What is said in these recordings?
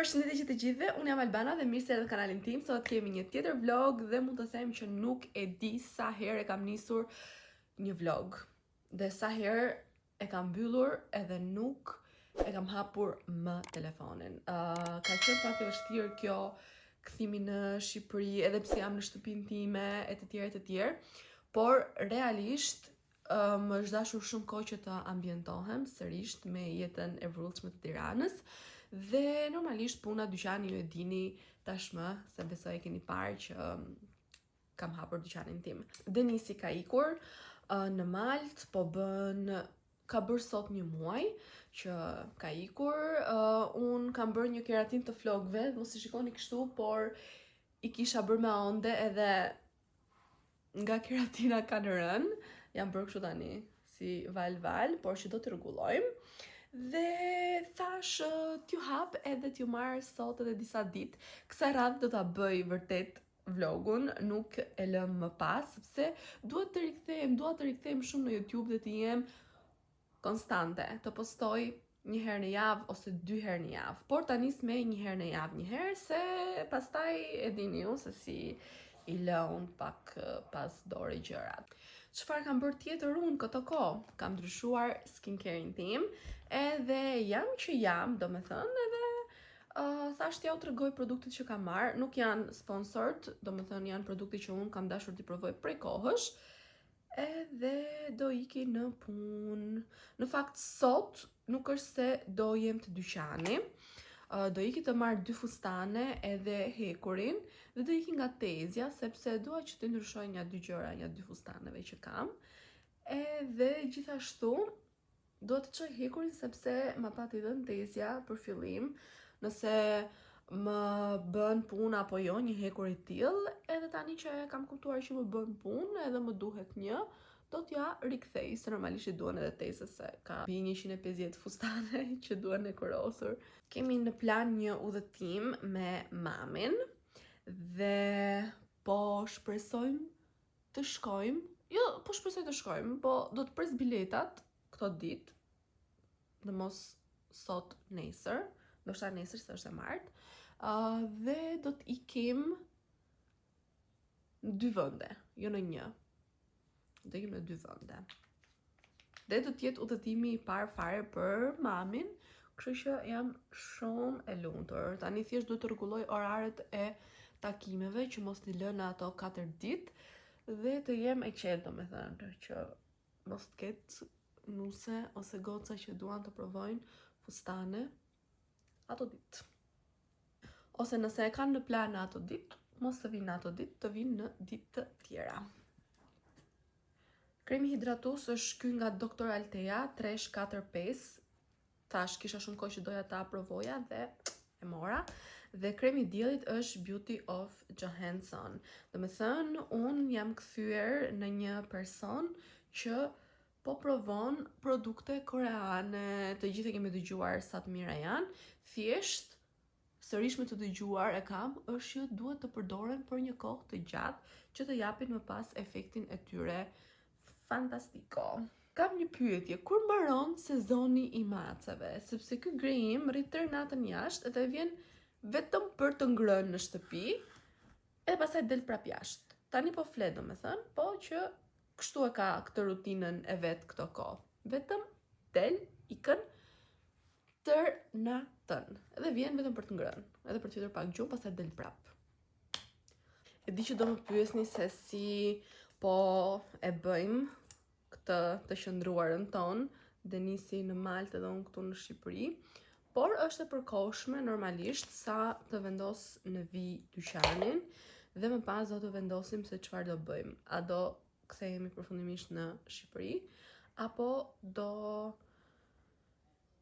Përshëndetje që të gjithëve, unë jam Albana dhe mirë se erdhët në kanalin tim. Sot kemi një tjetër vlog dhe mund të them që nuk e di sa herë e kam nisur një vlog. Dhe sa herë e kam mbyllur edhe nuk e kam hapur më telefonin. Ka qenë pak e vështirë kjo kthimi në Shqipëri, edhe pse jam në shtëpinë time e të tjerë. Por realisht më është dashur shumë kohë që të ambientohem sërish me jetën e vrullshme të Tiranës. Dhe normalisht puna dyqani ju e dini tashmë, se besoj e keni parë që kam hapur dyqanin tim. Denisi ka ikur në Malt, ka bërë sot një muaj që ka ikur. Unë kam bërë një keratin të flokëve, mos i shikoni kështu, por i kisha bërë me onde edhe nga keratina kanë rënë. Jam bërë kështu tani, si val, por që do të rregullojmë. Dhe thash t'ju hap edhe t'ju marr sot edhe disa ditë. Kësaj radhë do ta bëj vërtet vlogun, nuk e lëm më pas, sepse dua të rikthehem shumë në YouTube dhe të jem konstante, të postoj një herë në javë ose 2 herë në javë. Por ta nis me një herë në javë, një herë, se pastaj e dini ju se si i lën pak pas dore gjërat. Çfarë kam bërë tjetër unë këto kohë? Kam ndryshuar skincare-in tim, edhe jam, do me thënë, edhe thasht ja u tregoj produktet që kam marrë. Nuk janë sponsored, do me thënë janë produkte që unë kam dashur t'i provoj prej kohësh, edhe do iki në punë. Në fakt sot nuk është se do jem të dyqani, do iki të marrë 2 fustane edhe hekurin, dhe do iki nga Tezja, sepse dua që të ndryshoj një 2 gjëra, një 2 fustaneve që kam. Edhe gjithashtu do të çoj hekurin sepse ma pati dhënë Tezja për fillim, nëse më bën punë apo jo një hekur i tillë, edhe tani që kam kuptuar që më bën punë edhe më duhet një, do t'ja rikthej, se normalisht i duan edhe Tezës, se ka mbi 150 fustane që duan e kurosur. Kemi në plan një udhëtim me mamin dhe po shpresojmë të shkojmë. Jo, po shpresoj të shkojmë, po do të pres biletat këto ditë, dhe mos sot nesër, ndoshta nesër se është e martë, dhe do të ikim në 2 vende, jo në 1. Do ikim në 2 vende. Dhe do të jetë udhëtimi i parë fare për mamin, kështu që jam shumë e lumtur. Tani thjesht duhet të rregulloj oraret e takimeve që mos t'i lënë ato 4 ditë dhe të jem e qetë, domethënë, që mos të ketë nuse ose goca që duan të provojnë fustane ato ditë. Ose nëse e kanë në plan ato ditë, mos të vinë ato ditë, të vinë në ditë të tjera. Kremi hidratus është ky nga Dr. Altea 345. Tash kisha shumë kohë që doja ta provoja dhe e mora. Dhe kremi diellit është Beauty of Johansson. Do me thënë, unë jam kthyer në një person që po provon produkte koreane. Të gjithë kemi dëgjuar sa të mira janë. Thjesht sërish me të dëgjuar e kam është që duhet të përdoren për një kohë të gjatë që të japin më pas efektin e tyre fantastiko. Kam një pyetje, kur mbaron sezoni i maceve? Sepse ky grejim rrit tërë natën jashtë edhe vjen vetëm për të ngrënë në shtëpi, edhe pastaj del prap jashtë. Tani po flet, domethënë, po që kështu e ka këtë rutinën e vet këto kohë. Vetëm del, ikën tërë natën. Edhe vjen vetëm për të ngrënë, edhe për të fjetur pak gjumë, pastaj del prap. E di që do më pyesni se si po e bëjmë këtë të qëndruarën tonë, Denisi në Maltë edhe unë këtu në Shqipëri, por është e përkohshme normalisht sa të vendos në vi dyqanin dhe më pas do të vendosim se çfarë do bëjmë. A do kthehemi përfundimisht në Shqipëri apo do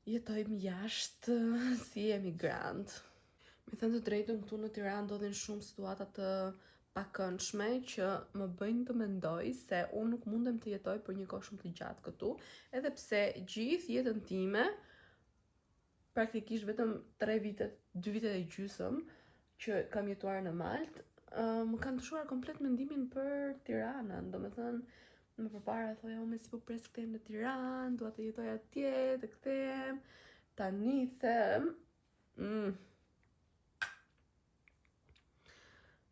jetojmë jashtë si emigrant. Me thënë të drejtën, këtu në Tiranë ndodhin shumë situata të pakëndshme që më bëjnë të mendoj se unë nuk mundem të jetoj për një kohë shumë të gjatë këtu, edhe pse gjithë jetën time, praktikisht vetëm 3 vite, 2 vite e gjysëm që kam jetuar në Maltë, më kanë ndryshuar komplet mendimin për Tiranën. Do me thënë, më përpara thoja unë si po pres kthehem në Tiranë, dua të jetoj atje, të kthehem. Tani them,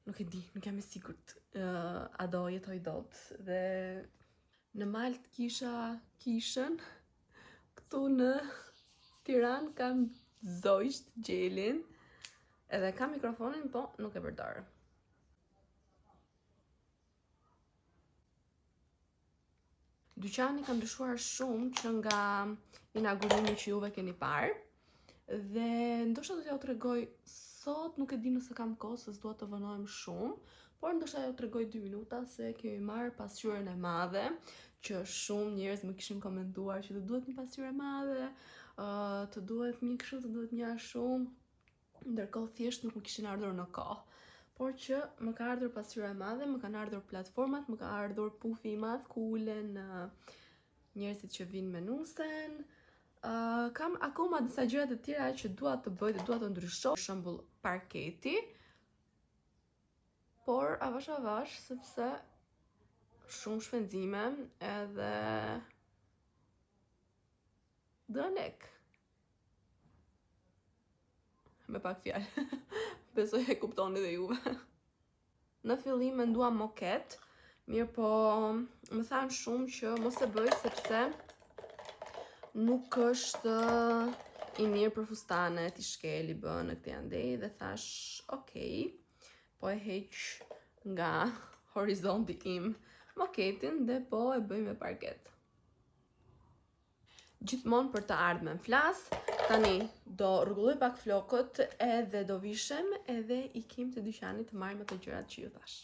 Nuk e di, nuk jam e sigurt a do jetoj dot. Dhe në Malt kisha kishën, këtu në Tiranë kam Zoisht Gjelin, edhe kam mikrofonin, po nuk e përdor. Dyqani ka ndryshuar shumë që nga inaugurimi që juve keni parë, dhe ndoshta do t'ja u tregoj sot, nuk e di nëse kam kohë, se s'dua të vënojmë shumë, por ndoshta ja u tregoj 2 minuta se kemi marrë pasqyrën e madhe, që shumë njerëz më kishin komentuar që të duhet një pasqyrë e madhe, të duhet një kështu, të duhet një ashtu, ndërkohë thjesht nuk më kishin ardhur në kohë. Por që më ka ardhur pasqyra e madhe, më kanë ardhur platformat, më ka ardhur pufi i madh ku ulen njerëzit që vinë me nusen. Kam akoma disa gjëra të tjera që dua të bëj, dhe dua të ndryshoj, për shembull parketi. Por avash sepse shumë shpenzime edhe do lek. Me pak fjalë. Besoj e kuptoni dhe juve. Në fillim mendua moket, mirë po më thanë shumë që mos e bëj sepse nuk është i mirë për fustane, ti shkel i bën në këtë andej, dhe thash, okej, po e heq nga horizonti im moketin dhe po e bëj me parket. Gjithmonë për të ardhmen flas, tani do rregulloj pak flokët edhe do vishem edhe ikim te dyqani të marrim ato gjërat që ju thash.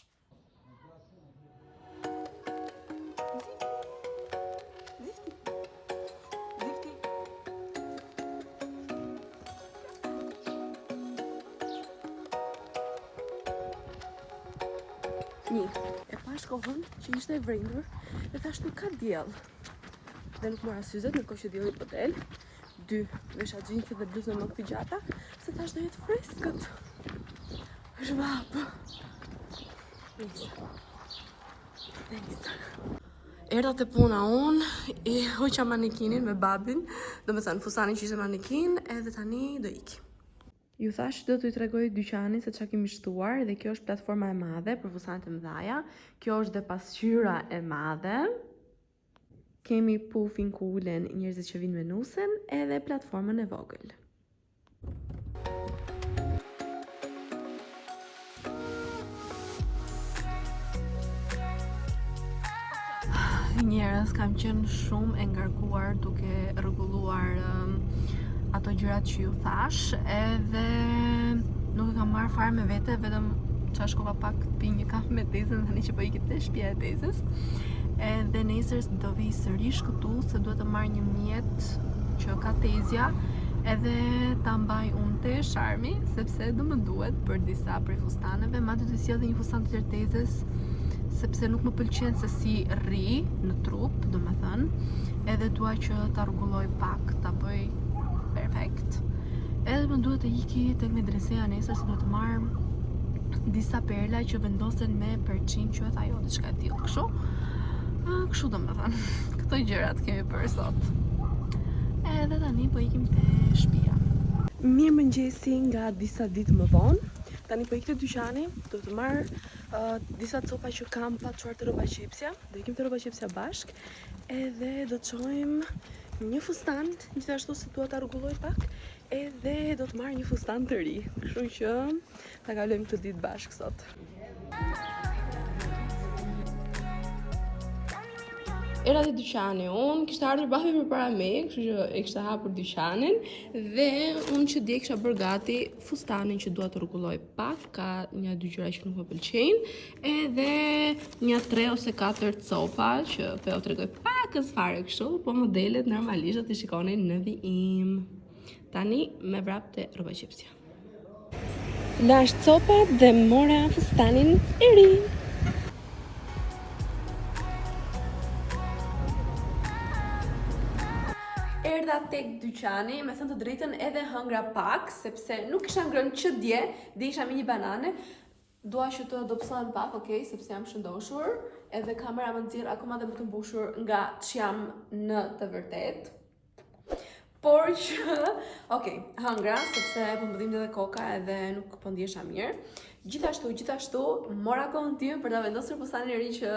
E pash kohën që ishte e vrendur dhe thash nuk ka diell. Dhe nuk mora syzet, në kohë që dielli po del. 2, vesha xhinse dhe bluzën më të gjata, se thash do jetë freskët. Zhvap. Erdha te puna unë, i hoqa manekinin me babin, do me thënë fustanin që ishte manekin, edhe tani do iki. Ju thash do t'ju tregoj dyqanin se çka kemi shtuar, dhe kjo është platforma e madhe për fustanet e mëdha. Kjo është dhe pasqyra e madhe. Kemi pufin ku ulen njerëzit që vinë me nusen, edhe platformën e vogël. Njerëz kam qenë shumë e ngarkuar duke rregulluar ato gjërat që ju thash, edhe nuk e kam marrë fare me vete, vetëm qa shkova pak të pi një kafe me tezën, tani që po ikit te shtëpia e tezës. Edhe nesër do vi sërish këtu, se duhet të marr një mjet që ka tezja, edhe ta mbaj unë te Sharmi, sepse do më duhet për disa prej fustaneve, madje do sjell një fustan të tezës, sepse nuk më pëlqen se si rri në trup, domethënë, edhe dua që ta rregulloj pak, ta bëj perfekt. Edhe më duhet të iki tek medreseja nesër, se duhet të marr disa perla që vendosen me përçin, quhet ajo diçka e tillë kështu. Kështu do më thënë, këto gjërat kemi për sot. Edhe tani po ikim te shtëpia. Mirë mëngjesi nga disa ditë më vonë. Tani po ikte dyqani, do të marr disa copa që kam pa çuar te rroba qepsja. Do ikim te rroba qepsja bashk, edhe do të çojmë një fustan, gjithashtu se dua ta rregulloj pak, edhe do të marr një fustan të ri. Kështu që ta kalojmë këtë ditë bashk sot. Era te dyqani, unë kishte ardhur babi përpara me, kështu që e kishte hapur dyqanin, dhe unë që dje kisha bërë gati fustanin që dua të rregulloj pak, ka një 2 gjëra që nuk më pëlqejnë, edhe një 3 ose 4 copa që po ju tregoj pakës fare kështu, po modelet normalisht do t'i shikoni në vijim. Tani me vrap te rroba qepsja. Lash copat dhe mora fustanin e ri. Erdha tek dyqani, me thënë të drejtën edhe hëngra pak, sepse nuk isha ngrënë që dje, dhe isha me një banane. Dua që të dobësohem pak, okay, sepse jam shëndoshur, edhe kamera më nxjerr akoma dhe më të mbushur nga që jam në të vërtet. Por që, hangra, sepse po më dhimbte edhe koka edhe nuk po ndjesha mirë. Gjithashtu, mora kohën time për ta vendosur fustanin e ri që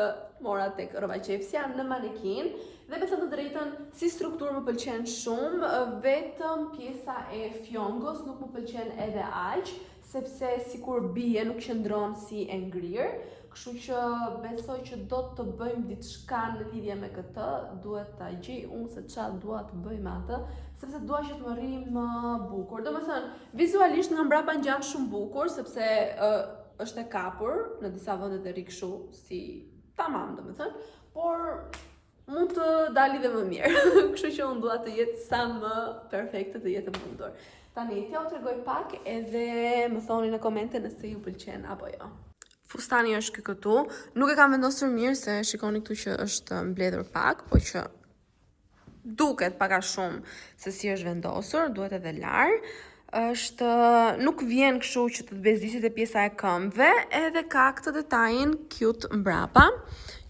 mora tek rroba qepsja në manekin. Dhe me thënë të drejtën, si strukturë më pëlqen shumë, vetëm pjesa e fjongës nuk më pëlqen edhe aq, sepse sikur bie nuk qëndron si e ngrirë. Kështu që besoj që do të bëjmë diçka në lidhje me këtë, duhet ta gjej unë se çfarë dua të bëj me atë, sepse dua që të më rri më bukur. Domethënë, vizualisht nga mbrapa ngjan shumë bukur, sepse është e kapur në disa vende të ri kështu, si tamam domethënë, por mund të dali dhe më mirë. Kështu që unë dua të jetë sa më perfekte, të jetë e mundur. Tani, t'ja u tregoj pak edhe më thoni në komente nëse ju pëlqen apo jo. Fustani është këtu. Nuk e kam vendosur mirë se shikoni këtu që është mbledhur pak, po që duket pak a shumë se si është vendosur, duhet edhe larë. Nuk vjen kështu që të bezdisit e pjesa e këmbëve, edhe ka këtë detajin cute mbrapa,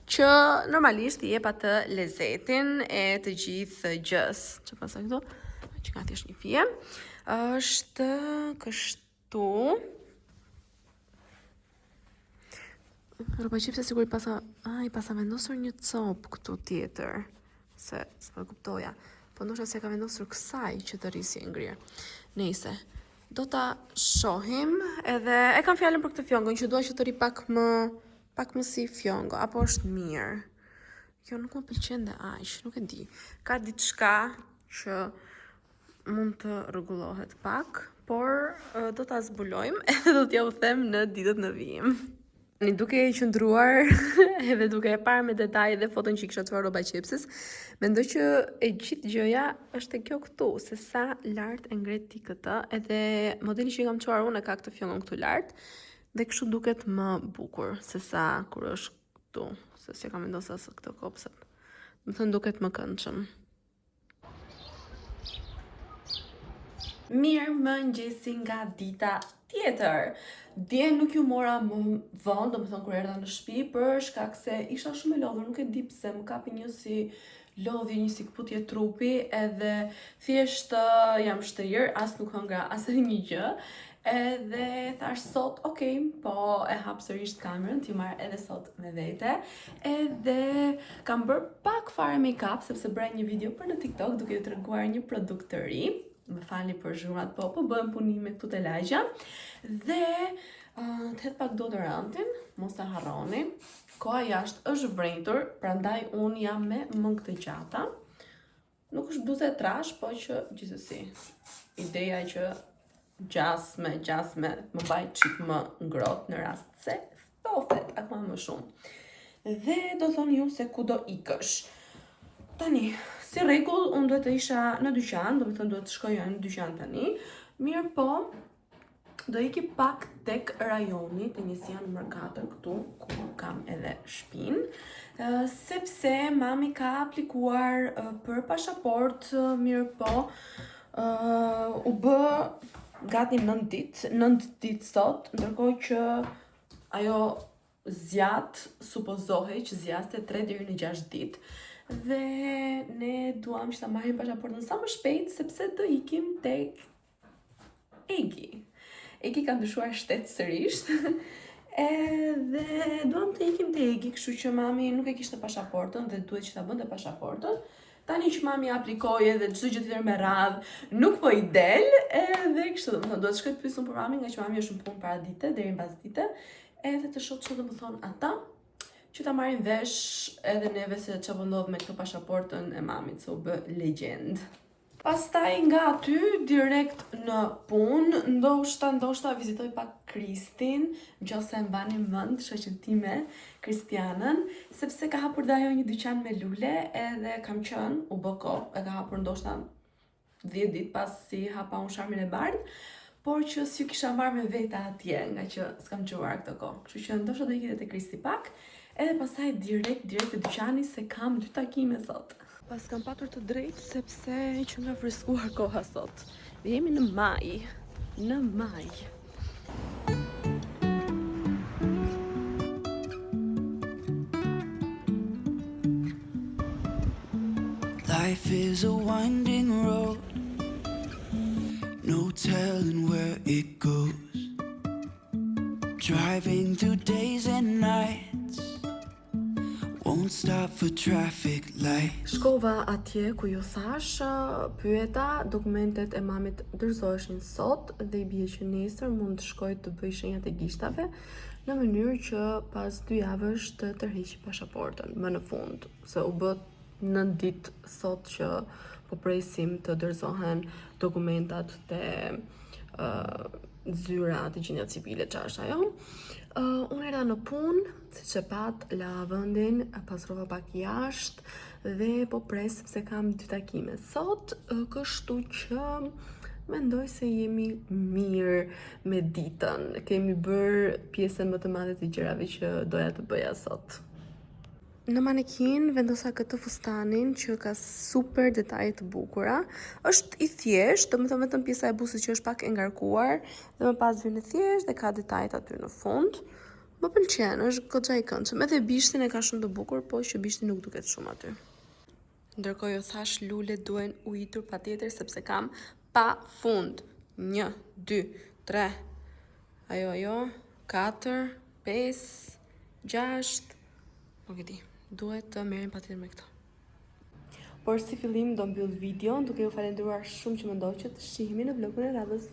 që normalisht i jep atë lezetin e të gjithë gjës. Që pasa këtu? Që ka thjesht një fije. Është kështu. Rroba qepse sigur i pasa vendosur një copë këtu tjetër. Se s'po kuptoja. Po ndoshta se ka vendosur kësaj që të rrisi e ngrirë. Nëse do ta shohim edhe e kam fjalën për këtë fjongën që dua që të rri pak më si fjongo, apo është mirë. Kjo nuk më pëlqen dhe aq, nuk e di. Ka diçka që mund të rregullohet pak, por do ta zbulojmë edhe do t'ja u them në ditët në vijim. Duke e qëndruar edhe duke e parë me detaj dhe foton që i kisha çuar rroba qepses, mendoj që e gjithë gjëja është e kjo këtu, se sa lart e ngret ti këtë, edhe modeli që i kam çuar unë ka këtë fjongon këtu lart, dhe kështu duket më bukur se sa kur është këtu, se si kam vendosur as këto kopsat. Më thënë duket më këndshëm. Mirë mëngjesi nga dita tjetër. Dje nuk ju mora më vonë, do më thonë kur erdha në shtëpi, për shkak se isha shumë e lodhur, nuk e di pse më kapi një si lodhje, një si këputje trupi, edhe thjesht jam shtrir, as nuk hëngra asnjë një gjë. Edhe thash sot, po e hap sërish kamerën, t'ju marr edhe sot me vete. Edhe kam bërë pak fare make-up, sepse bëra një video për në TikTok duke ju treguar një produkt të ri. Më falni për zhurmat, po bëjmë punime këtu të lagja. Dhe të hetë pak deodorantin, mos ta harroni. Koha jashtë është vrentur, prandaj unë jam me mëngë të gjata. Nuk është bluze e trash, po që gjithsesi. Ideja që gjasme më mbaj çik më ngrohtë në rast se ftofet akoma më shumë. Dhe do thoni ju se ku do ikësh. Tani, si rregull, unë duhet të isha në dyqan, do të thënë duhet të shkoja në dyqan tani. Mirë po, do iki pak tek rajoni të njësia nëmër 4 këtu, ku kam edhe shtëpinë, sepse mami ka aplikuar për pashaport, mirë po, u bë gati 9 ditë sot, ndërkohë që ajo zjat supozohej që zjaste 3 deri në 6 ditë. Dhe ne duam që ta marrim pasaportën sa më shpejt, sepse do ikim tek Egi. Egi ka ndryshuar shtet sërish. Edhe duam të ikim te Egi, kështu që mami nuk e kishte pasaportën dhe duhet që ta bënte pasaportën. Tani që mami aplikoi edhe çdo gjë tjetër me radhë, nuk po i del, edhe kështu domethënë duhet të shkoj të pyesim për mamin, nga që mami është në punë para dite deri mbas dite, edhe të shoh çfarë do të thonë ata, që ta marrin vesh edhe neve se që ndodh me këtë pasaportën e mamit, se u bë legjend. Pastaj nga aty, direkt në punë, ndoshta vizitoj pak Kristin, nëse mbani mend shoqen time, Kristianën, sepse ka hapur dhe ajo një dyqan me lule, edhe kam qenë, u bë kohë, e ka hapur ndoshta 10 ditë pas si hapa unë Sharmin e Bardh, por që s'ju kisha marrë me vete atje, nga që s'kam gjuar këtë kohë. Kështu që ndoshta do ikite te Kristi pak. Edhe pasaj direkt të dyqani se kam 2 takime sot. Pas kam patur të drejtë sepse që nga freskuar koha sot. Dhe jemi në maj. Në maj. Life is a winding road, telling where it goes. Driving through days and nights, won't stop for traffic lights. Shkova atje ku ju thash, pyeta, dokumentet e mamit dorëzoheshin sot dhe i bie që nesër mund të shkoj të bëj shenjat e gishtave në mënyrë që pas 2 javësh të tërheqi pasaportën më në fund, se u bë 9 ditë sot që po presim të dorëzohen dokumentat te zyra të gjinja civile që është ajo. Unë era në punë, siç e pat, la vendin, pastrova pak jashtë dhe po pres sepse kam 2 takime sot, kështu që mendoj se jemi mirë me ditën. Kemi bërë pjesën më të madhe të gjërave që doja të bëja sot. Në manekin vendosa këtë fustanin që ka super detaje të bukura. Është i thjesht, domethënë vetëm pjesa e buzës që është pak e ngarkuar dhe më pas vjen e thjesht dhe ka detajet aty në fund. Më pëlqen, është goxha i këndshëm. Edhe bishtin e ka shumë të bukur, po që bishti nuk duket shumë aty. Ndërkohë ju thash lulet duhen ujitur patjetër sepse kam pa fund. 1, 2, 3. Ajo, 4, 5, 6. Nuk e di. Duhet të merrem patjetër me këto. Por si fillim do mbyll videon duke ju falendëruar shumë që më ndoqët. Shihemi në vlogun e radhës.